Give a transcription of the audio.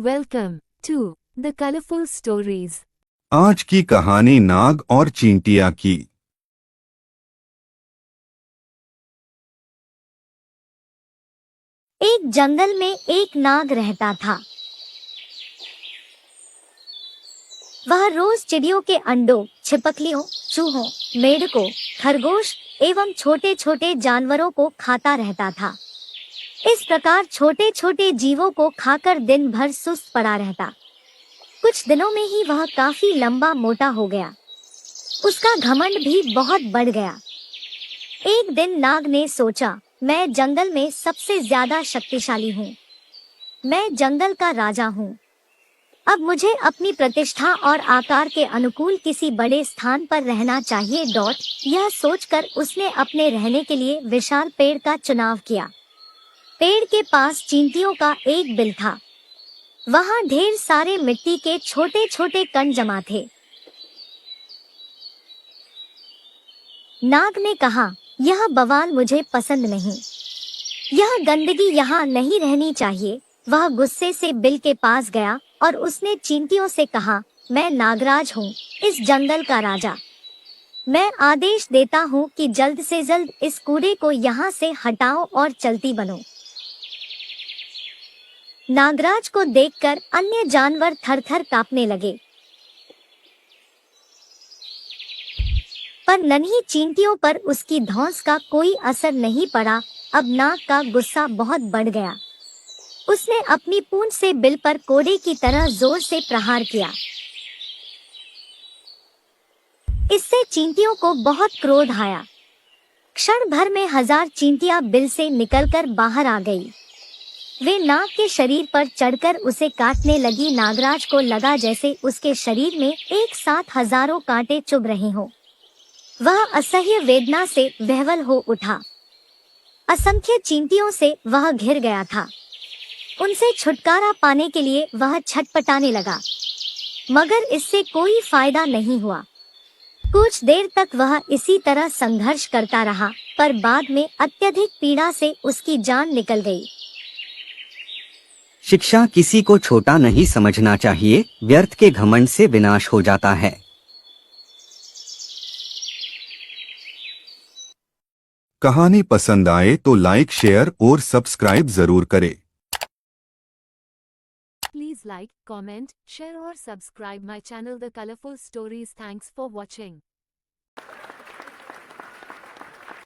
Welcome to the colorful stories. आज की कहानी नाग और चींटिया की। एक जंगल में एक नाग रहता था। वह रोज चिड़ियों के अंडों, छिपकलियों, चूहों, मेंढकों, खरगोश एवं छोटे छोटे जानवरों को खाता रहता था। इस प्रकार छोटे छोटे जीवों को खाकर दिन भर सुस्त पड़ा रहता। कुछ दिनों में ही वह काफी लंबा मोटा हो गया। उसका घमंड भी बहुत बढ़ गया। एक दिन नाग ने सोचा, मैं जंगल में सबसे ज्यादा शक्तिशाली हूँ। मैं जंगल का राजा हूँ। अब मुझे अपनी प्रतिष्ठा और आकार के अनुकूल किसी बड़े स्थान पर रहना चाहिए। यह सोचकर उसने अपने रहने के लिए विशाल पेड़ का चुनाव किया। पेड़ के पास चींटियों का एक बिल था। वहाँ ढेर सारे मिट्टी के छोटे छोटे कण जमा थे। नाग ने कहा, यह बवाल मुझे पसंद नहीं। यह गंदगी यहाँ नहीं रहनी चाहिए। वह गुस्से से बिल के पास गया और उसने चींटियों से कहा, मैं नागराज हूँ, इस जंगल का राजा। मैं आदेश देता हूँ कि जल्द से जल्द इस कूड़े को यहाँ से हटाओ और चलती बनो। नागराज को देखकर अन्य जानवर थर-थर कांपने लगे, पर नन्ही चींटियों पर उसकी धौंस का कोई असर नहीं पड़ा। अब नाग का गुस्सा बहुत बढ़ गया। उसने अपनी पूंछ से बिल पर कोड़े की तरह जोर से प्रहार किया। इससे चींटियों को बहुत क्रोध आया। क्षण भर में 1000 चींटियां बिल से निकलकर बाहर आ गई। वे नाग के शरीर पर चढ़कर उसे काटने लगी। नागराज को लगा जैसे उसके शरीर में एक साथ हजारों कांटे चुभ रहे हों। वह असह्य वेदना से विह्वल हो उठा। असंख्य चींटियों से वह घिर गया था। उनसे छुटकारा पाने के लिए वह छटपटाने लगा, मगर इससे कोई फायदा नहीं हुआ। कुछ देर तक वह इसी तरह संघर्ष करता रहा, पर बाद में अत्यधिक पीड़ा से उसकी जान निकल गई। शिक्षा किसी को छोटा नहीं समझना चाहिए। व्यर्थ के घमंड से विनाश हो जाता है। कहानी पसंद आए तो लाइक, शेयर और सब्सक्राइब जरूर करें। Please like, comment, share or subscribe my channel The Colorful Stories. Thanks for watching.